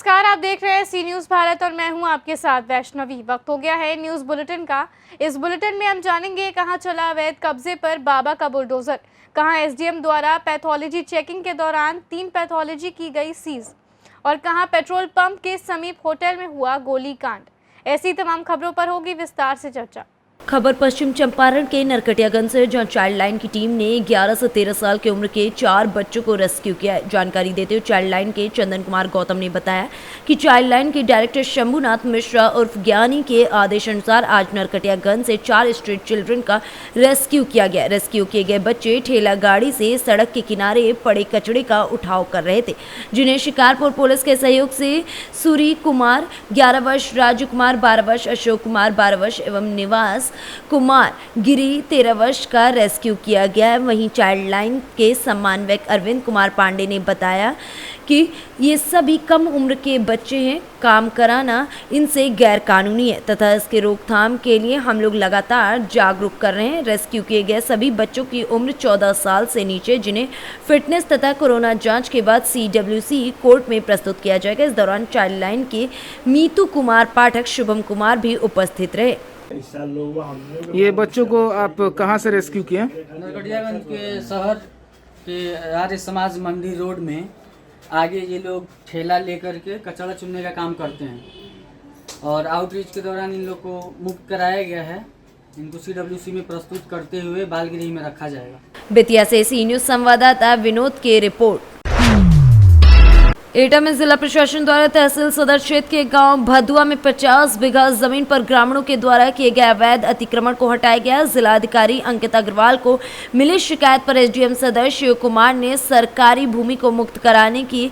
नमस्कार, आप देख रहे हैं सी न्यूज़ भारत और मैं हूं आपके साथ वैष्णवी। वक्त हो गया है न्यूज़ बुलेटिन का। इस बुलेटिन में हम जानेंगे कहां चला अवैध कब्जे पर बाबा का बुलडोजर, कहां एसडीएम द्वारा पैथोलॉजी चेकिंग के दौरान 3 पैथोलॉजी की गई सीज और कहां पेट्रोल पंप के समीप होटल में हुआ गोलीकांड। ऐसी तमाम खबरों पर होगी विस्तार से चर्चा। खबर पश्चिम चंपारण के नरकटियागंज से, जहां चाइल्ड लाइन की टीम ने 11 से 13 साल की उम्र के 4 बच्चों को रेस्क्यू किया है। जानकारी देते हुए चाइल्ड लाइन के चंदन कुमार गौतम ने बताया कि चाइल्ड लाइन के डायरेक्टर शंभुनाथ मिश्रा उर्फ ज्ञानी के आदेशानुसार आज नरकटियागंज से 4 स्ट्रीट चिल्ड्रन का रेस्क्यू किया गया। रेस्क्यू किए गए बच्चे ठेला गाड़ी से सड़क के किनारे पड़े कचड़े का उठाव कर रहे थे, जिन्हें शिकारपुर पुलिस के सहयोग से सूरी कुमार 11 वर्ष, राजू कुमार 12 वर्ष, अशोक कुमार 12 वर्ष एवं निवास कुमार गिरी 13 वर्ष का रेस्क्यू किया गया है। वहीं चाइल्ड लाइन के समन्वयक अरविंद कुमार पांडे ने बताया कि ये सभी कम उम्र के बच्चे हैं, काम कराना इनसे गैर कानूनी है तथा इसके रोकथाम के लिए हम लोग लगातार जागरूक कर रहे हैं। रेस्क्यू किए गए सभी बच्चों की उम्र 14 साल से नीचे, जिन्हें फिटनेस तथा कोरोना जांच के बाद CWC कोर्ट में प्रस्तुत किया जाएगा। इस दौरान चाइल्ड लाइन के मीतू कुमार पाठक, शुभम कुमार भी उपस्थित रहे। ये बच्चों को आप कहाँ से रेस्क्यू किए? नरकटियागंज के शहर के आर्य समाज मंदिर रोड में आगे ये लोग ठेला लेकर के कचरा चुनने का काम करते हैं और आउटरीच के दौरान इन लोग को मुक्त कराया गया है। इनको CWC में प्रस्तुत करते हुए बाल गृह में रखा जाएगा। बेतिया से सी न्यूज़ संवाददाता विनोद की रिपोर्ट। एटा में जिला प्रशासन द्वारा तहसील सदर क्षेत्र के गांव भदुआ में 50 बीघा जमीन पर ग्रामीणों के द्वारा किए गए अवैध अतिक्रमण को हटाया गया। जिलाधिकारी अंकिता अग्रवाल को मिली शिकायत पर एसडीएम सदर शिव कुमार ने सरकारी भूमि को मुक्त कराने की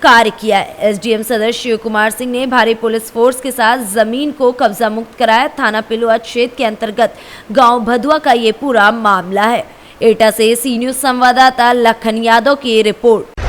कार्य किया है। एसडीएम सदर शिव कुमार सिंह ने भारी पुलिस फोर्स के साथ जमीन को कब्जा मुक्त कराया। थाना पिलुआ क्षेत्र के अंतर्गत गाँव भदुआ का ये पूरा मामला है। एटा से सी न्यूज़ संवाददाता लखन यादव की रिपोर्ट।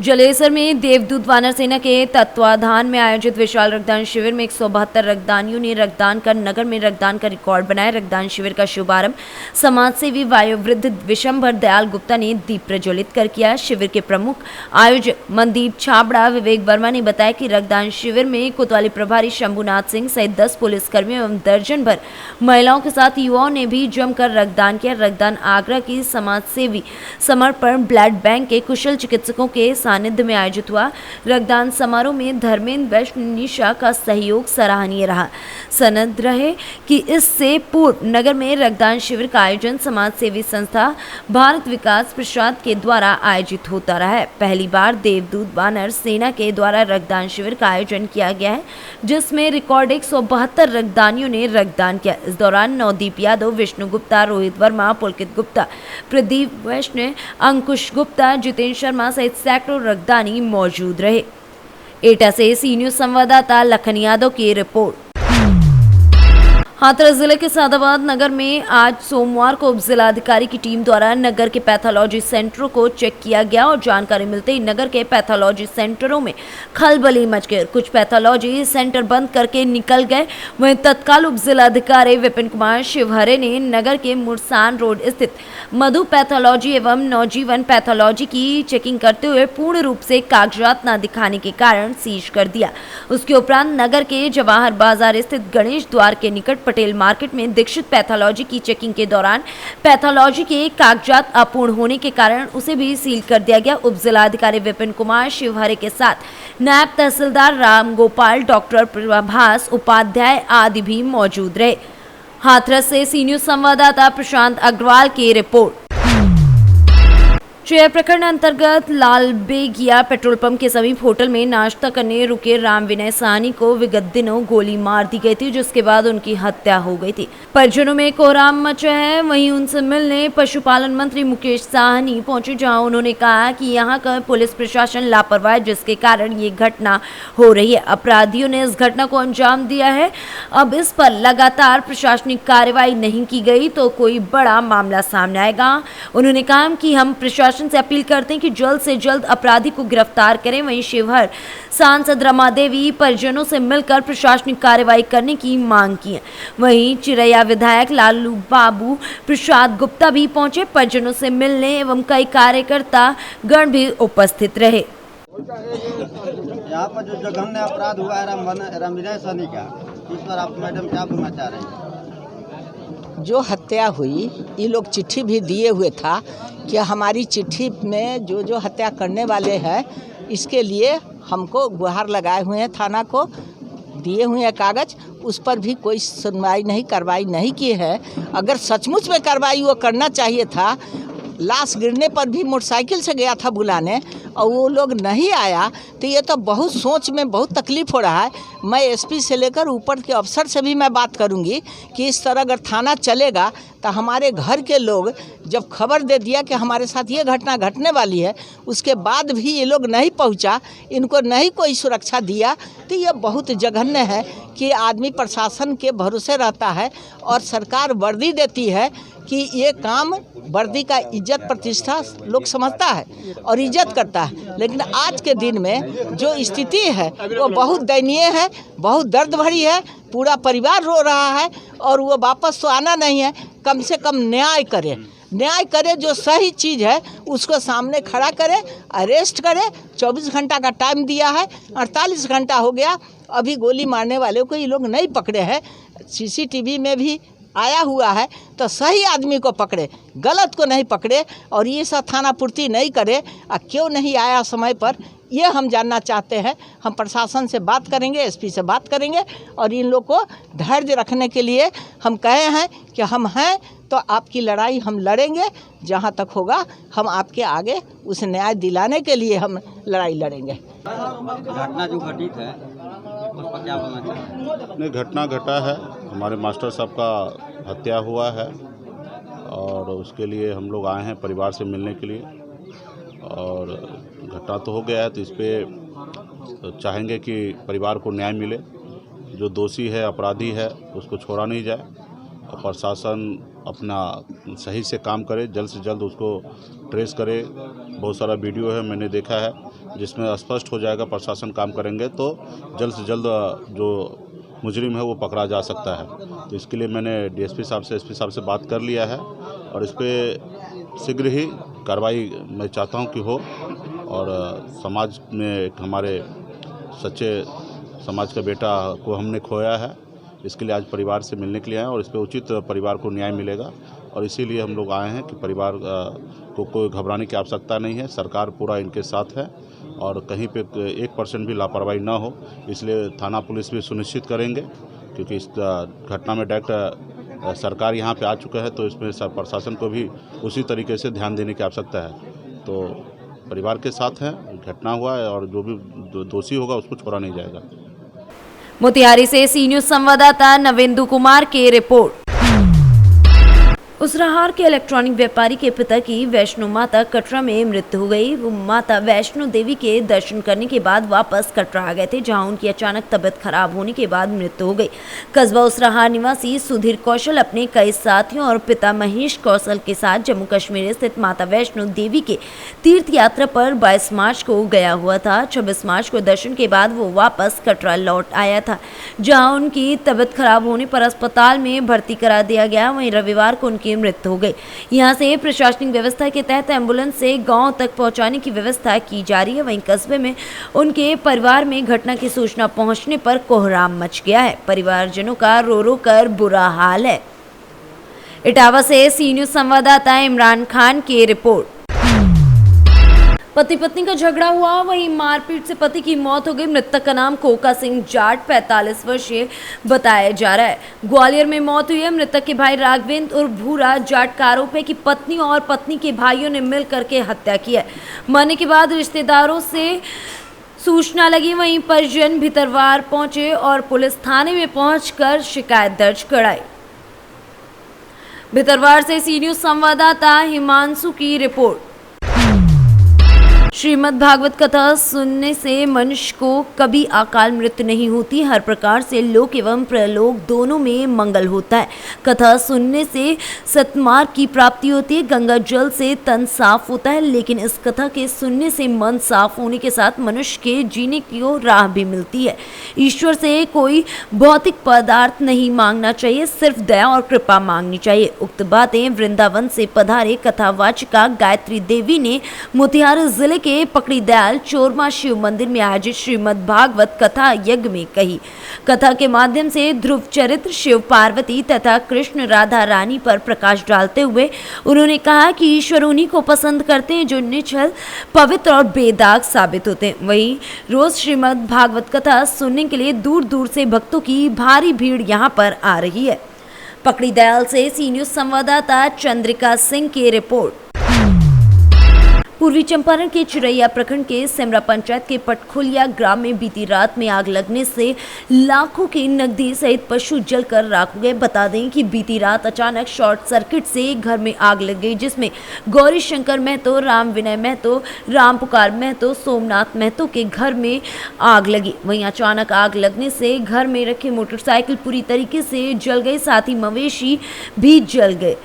जलेसर में देवदूत वानर सेना के तत्वाधान में आयोजित विशाल रक्तदान शिविर में 172 रक्तदानियों ने रक्तदान कर नगर में रक्तदान का रिकॉर्ड बनाया। रक्तदान शिविर का शुभारंभ समाजसेवी वायोवृद्ध विशंभर दयाल गुप्ता ने दीप प्रज्वलित कर किया। शिविर के प्रमुख आयोजक मनदीप छाबड़ा विवेक वर्मा ने बताया कि रक्तदान शिविर में कोतवाली प्रभारी शंभुनाथ सिंह सहित 10 पुलिसकर्मियों एवं दर्जन भर महिलाओं के साथ युवाओं ने भी जमकर रक्तदान किया। रक्तदान आगरा की समाजसेवी समर्पण ब्लड बैंक के कुशल चिकित्सकों के सानिध्य में आयोजित हुआ। रक्तदान समारोह में धर्मेंद्र वैश्य निशा का सहयोग सराहनीय रहा। सनद रहे कि इससे पूर्व नगर में रक्तदान शिविर का आयोजन समाज सेवी संस्था भारत विकास प्रसाद के द्वारा आयोजित होता रहा है। पहली बार देवदूत वानर सेना के द्वारा रक्तदान शिविर का आयोजन किया गया है, जिसमें रिकॉर्ड 172 रक्तदानियों ने रक्तदान किया। इस दौरान नवदीप यादव, विष्णु गुप्ता, रोहित वर्मा, पुलकित गुप्ता, प्रदीप वैष्णव, अंकुश गुप्ता, जितेंद्र शर्मा सहित सैकड़ों रक्तदानी मौजूद रहे। एटा से सी न्यूज़ संवाददाता लखन यादव की रिपोर्ट। हाथरस जिले के सादाबाद नगर में आज सोमवार को उप जिलाधिकारी की टीम द्वारा नगर के पैथोलॉजी सेंटरों को चेक किया गया और जानकारी मिलते ही नगर के पैथोलॉजी सेंटरों में खलबली मच गई। कुछ पैथोलॉजी सेंटर बंद करके निकल गए। वहीं तत्काल उप जिलाधिकारी विपिन कुमार शिवहरे ने नगर के मुरसान रोड स्थित मधु पैथोलॉजी एवं नवजीवन पैथोलॉजी की चेकिंग करते हुए पूर्ण रूप से कागजात न दिखाने के कारण सीज कर दिया। उसके उपरांत नगर के जवाहर बाजार स्थित गणेश द्वार के निकट पटेल मार्केट में दीक्षित पैथोलॉजी की चेकिंग के दौरान पैथोलॉजी के कागजात अपूर्ण होने के कारण उसे भी सील कर दिया गया। उप जिलाधिकारी विपिन कुमार शिवहरे के साथ नायब तहसीलदार राम गोपाल, डॉक्टर प्रभास उपाध्याय आदि भी मौजूद रहे। हाथरस से सी न्यूज़ संवाददाता प्रशांत अग्रवाल की रिपोर्ट। चेयर प्रखंड अंतर्गत लालबेगिया पेट्रोल पंप के समीप होटल में नाश्ता करने रुके राम विनय साहनी को विगत दिनों गोली मार दी गई थी, जिसके बाद उनकी हत्या हो गई थी। परिजनों में कोहराम मचा है। वहीं उनसे मिलने पशुपालन मंत्री मुकेश साहनी पहुंचे, जहां उन्होंने कहा कि यहां का पुलिस प्रशासन लापरवाह है, जिसके कारण ये घटना हो रही है। अपराधियों ने इस घटना को अंजाम दिया है। अब इस पर लगातार प्रशासनिक कार्रवाई नहीं की गई तो कोई बड़ा मामला सामने आएगा। उन्होंने कहा कि हम प्रशासन से अपील करते हैं कि जल्द से जल्द अपराधी को गिरफ्तार करें। वहीं शिवहर सांसद रमा देवी परिजनों से मिलकर प्रशासनिक कार्रवाई करने की मांग की है। वहीं चिरैया विधायक लालू बाबू प्रसाद गुप्ता भी पहुंचे, परिजनों से मिलने एवं कई कार्यकर्ता गण भी उपस्थित रहे। यहाँ पर जो जघन्य अपराध हुआ है रामविनय सैनी का, इस पर आप मैडम क्या बोलना चाह रहे हैं? जो हत्या हुई, ये लोग चिट्ठी भी दिए हुए था कि हमारी चिट्ठी में जो हत्या करने वाले हैं इसके लिए हमको गुहार लगाए हुए हैं, थाना को दिए हुए हैं कागज, उस पर भी कोई सुनवाई नहीं, कार्रवाई नहीं की है। अगर सचमुच में कार्रवाई वो करना चाहिए था, लाश गिरने पर भी मोटरसाइकिल से गया था बुलाने और वो लोग नहीं आया, तो ये तो बहुत सोच में बहुत तकलीफ़ हो रहा है। मैं एसपी से लेकर ऊपर के अफसर से भी मैं बात करूंगी कि इस तरह अगर थाना चलेगा तो हमारे घर के लोग जब खबर दे दिया कि हमारे साथ ये घटना घटने वाली है, उसके बाद भी ये लोग नहीं पहुंचा, इनको नहीं कोई सुरक्षा दिया, तो ये बहुत जघन्य है कि आदमी प्रशासन के भरोसे रहता है और सरकार वर्दी देती है कि ये काम वर्दी का इज्जत प्रतिष्ठा लोग समझता है और इज्जत करता है। लेकिन आज के दिन में जो स्थिति है वो बहुत दयनीय है, बहुत दर्द भरी है, पूरा परिवार रो रहा है और वो वापस तो आना नहीं है। कम से कम न्याय करे, न्याय करे, जो सही चीज़ है उसको सामने खड़ा करे, अरेस्ट करे। 24 घंटा का टाइम दिया है, 48 घंटा हो गया, अभी गोली मारने वाले को ये लोग नहीं पकड़े हैं। CCTV में भी आया हुआ है, तो सही आदमी को पकड़े, गलत को नहीं पकड़े और ये सब थाना पूर्ति नहीं करे। क्यों नहीं आया समय पर, ये हम जानना चाहते हैं। हम प्रशासन से बात करेंगे, SP से बात करेंगे और इन लोग को धैर्य रखने के लिए हम कहे हैं कि हम हैं तो आपकी लड़ाई हम लड़ेंगे, जहां तक होगा हम आपके आगे उस न्याय दिलाने के लिए हम लड़ाई लड़ेंगे। घटना जो घटित है उस पर क्या बोलना चाहेंगे? नहीं, घटना घटा है, हमारे मास्टर साहब का हत्या हुआ है और उसके लिए हम लोग आए हैं परिवार से मिलने के लिए। और घटना तो हो गया है, तो इस पर चाहेंगे कि परिवार को न्याय मिले, जो दोषी है, अपराधी है, उसको छोड़ा नहीं जाए और प्रशासन अपना सही से काम करे, जल्द से जल्द उसको ट्रेस करे। बहुत सारा वीडियो है, मैंने देखा है, जिसमें स्पष्ट हो जाएगा प्रशासन काम करेंगे तो जल्द से जल्द जो मुजरिम है वो पकड़ा जा सकता है। तो इसके लिए मैंने DSP साहब से, SP साहब से बात कर लिया है और इस पर शीघ्र ही कार्रवाई मैं चाहता हूं कि हो और समाज में एक हमारे सच्चे समाज का बेटा को हमने खोया है, इसके लिए आज परिवार से मिलने के लिए आए और इस पर उचित परिवार को न्याय मिलेगा। और इसीलिए हम लोग आए हैं कि परिवार को कोई घबराने की आवश्यकता नहीं है, सरकार पूरा इनके साथ है और कहीं पे 1% भी लापरवाही ना हो, इसलिए थाना पुलिस भी सुनिश्चित करेंगे, क्योंकि इस घटना में डायरेक्ट सरकार यहाँ पे आ चुका है, तो इसमें प्रशासन को भी उसी तरीके से ध्यान देने की आवश्यकता है। तो परिवार के साथ हैं, घटना हुआ है और जो भी दोषी होगा उसको छोड़ा नहीं जाएगा। मोतिहारी से सी न्यूज संवाददाता नवेंदु कुमार की रिपोर्ट। उसराहार के इलेक्ट्रॉनिक व्यापारी के पिता की वैष्णो माता कटरा में मृत्यु हो गई। वो माता वैष्णो देवी के दर्शन करने के बाद वापस कटरा आ गए थे, जहां उनकी अचानक तबीयत खराब होने के बाद मृत्यु हो गई। कस्बा उसराहार निवासी सुधीर कौशल अपने कई साथियों और पिता महेश कौशल के साथ जम्मू कश्मीर स्थित माता वैष्णो देवी के तीर्थ यात्रा पर 22 मार्च को गया हुआ था। 26 मार्च को दर्शन के बाद वो वापस कटरा लौट आया था, जहाँ उनकी तबीयत खराब होने पर अस्पताल में भर्ती करा दिया गया। वहीं रविवार को उनकी मृत्यु हो गई। यहां से प्रशासनिक व्यवस्था के तहत एम्बुलेंस से गांव तक पहुंचाने की व्यवस्था की जा रही है। वहीं कस्बे में उनके परिवार में घटना की सूचना पहुंचने पर कोहराम मच गया है। परिवारजनों का रो रो कर बुरा हाल है। इटावा से सी न्यूज संवाददाता इमरान खान की रिपोर्ट। पति पत्नी का झगड़ा हुआ, वहीं मारपीट से पति की मौत हो गई। मृतक का नाम कोका सिंह जाट 45 वर्षीय बताया जा रहा है। ग्वालियर में मौत हुई है। मृतक के भाई राघवेंद्र और भूरा जाट का आरोप है कि पत्नी और पत्नी के भाइयों ने मिल करके हत्या की है। मरने के बाद रिश्तेदारों से सूचना लगी, वहीं परिजन भितरवार पहुंचे और पुलिस थाने में पहुंचकर शिकायत दर्ज कराई। भितरवार से सी न्यूज संवाददाता हिमांशु की रिपोर्ट। श्रीमद् भागवत कथा सुनने से मनुष्य को कभी अकाल मृत्यु नहीं होती। हर प्रकार से लोक एवं प्रलोक दोनों में मंगल होता है। कथा सुनने से सत्मार्ग की प्राप्ति होती है। गंगा जल से तन साफ होता है, लेकिन इस कथा के सुनने से मन साफ होने के साथ मनुष्य के जीने की राह भी मिलती है। ईश्वर से कोई भौतिक पदार्थ नहीं मांगना चाहिए, सिर्फ दया और कृपा मांगनी चाहिए। उक्त बातें वृंदावन से पधारे कथावाचिका गायत्री देवी ने मोतिहारी जिले के के पकड़ी दयाल चोरमा शिव मंदिर में आयोजित श्रीमद् भागवत कथा यज्ञ में कही। कथा के माध्यम से ध्रुव चरित्र, शिव पार्वती तथा कृष्ण राधा रानी पर प्रकाश डालते हुए उन्होंने कहा कि ईश्वर उन्हीं को पसंद करते हैं जो निश्चल, पवित्र और बेदाग साबित होते हैं। वहीं रोज श्रीमद् भागवत कथा सुनने के लिए दूर दूर से भक्तों की भारी भीड़ यहां पर आ रही है। पकड़ी दयाल से सी न्यूज संवाददाता चंद्रिका सिंह की रिपोर्ट। पूर्वी चंपारण के चिरैया प्रखंड के सेमरा पंचायत के पटखोलिया ग्राम में बीती रात में आग लगने से लाखों की नकदी सहित पशु जलकर राख हो गए। बता दें कि बीती रात अचानक शॉर्ट सर्किट से घर में आग लग गई, जिसमें गौरी शंकर महतो, राम विनय महतो, राम पुकार महतो, सोमनाथ महतो के घर में आग लगी। वहीं अचानक आग लगने से घर में रखे मोटरसाइकिल पूरी तरीके से जल गई, साथ ही मवेशी भी जल गए।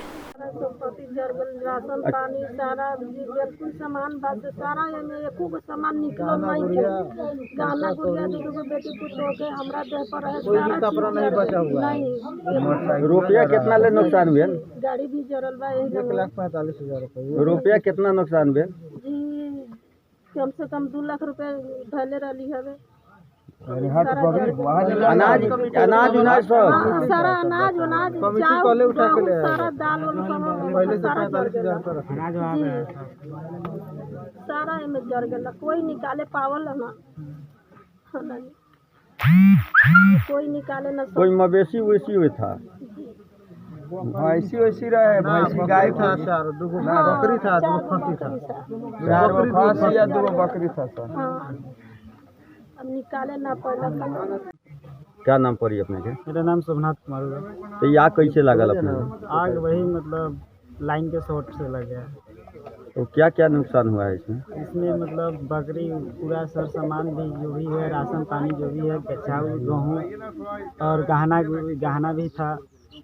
राशन पानी सारा कुल सामान बात सारा एमे एको गो सामान निकलल नहीं के गाना गुड़िया दो बेटी पुत्र के हमरा देह पर है सारा कपड़ा नहीं बचा हुआ नहीं। रुपया कितना ले नुकसान भेल? गाड़ी भी जरल बा 1,45,000 रुपया। रुपया कितना नुकसान भेल? जी कम से कम 2 लाख रुपए भले रहली हवे। अनाज अनाज उनाज सब सारा अनाज चावल सारा दाल वाल सारा सारा एमे जर गेल, कोई निकाले पावल ना, कोई निकाले ना। कोई मवेशी वैसी हुई था, भैंसी वैसी रहे, भैंसी गाय था, बकरी था, 2 खसी था, 4 खसी या 2 बकरी था सर। अब निकाले ना पड़ा। क्या नाम पड़ी अपने के? मेरा नाम सोमनाथ कुमार हुआ। तो ये आग कैसे लागल अपने? आग वही मतलब लाइन के शॉर्ट से लग गया। तो क्या क्या नुकसान हुआ है इसमें? इसमें मतलब बकरी पूरा सर सामान भी जो भी है, राशन पानी जो भी है, चावल गेहूँ और गहना भी था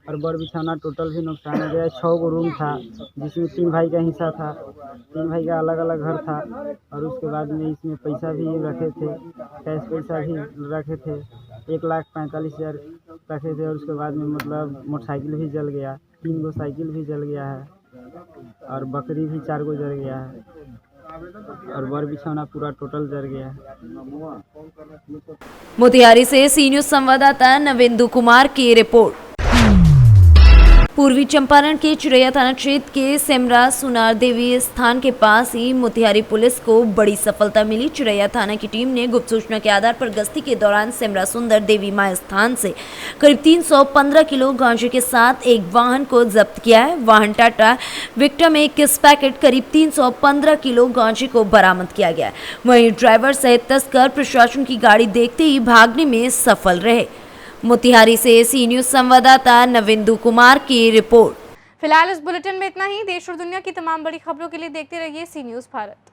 और बड़ बिछौना टोटल भी नुकसान हो गया। 6 गो रूम था जिसमें 3 भाई का हिस्सा था, 3 भाई का अलग अलग घर था। और उसके बाद में इसमें पैसा भी रखे थे, कैश पैसा भी रखे थे, 1,45,000 रखे थे। और उसके बाद में मतलब मोटरसाइकिल भी जल गया, 3 गो साइकिल भी जल गया है और बकरी भी 4 गो जल गया है और बड़ बिछौना पूरा टोटल जल गया है। मोतिहारी से सी न्यूज संवाददाता नवेंदु कुमार की रिपोर्ट। पूर्वी चंपारण के चिरैया थाना क्षेत्र के सेमरा सुनार देवी स्थान के पास ही मोतिहारी पुलिस को बड़ी सफलता मिली। चिरैया थाना की टीम ने गुप्त सूचना के आधार पर गश्ती के दौरान सेमरा सुंदर देवी मां स्थान से करीब 315 किलो गांजे के साथ एक वाहन को जब्त किया है। वाहन टाटा विक्टा में 21 पैकेट करीब 315 किलो गांजे को बरामद किया गया है। वहीं ड्राइवर सहित तस्कर प्रशासन की गाड़ी देखते ही भागने में सफल रहे। मोतिहारी से सी न्यूज संवाददाता नवेंदु कुमार की रिपोर्ट। फिलहाल इस बुलेटिन में इतना ही। देश और दुनिया की तमाम बड़ी खबरों के लिए देखते रहिए सी न्यूज भारत।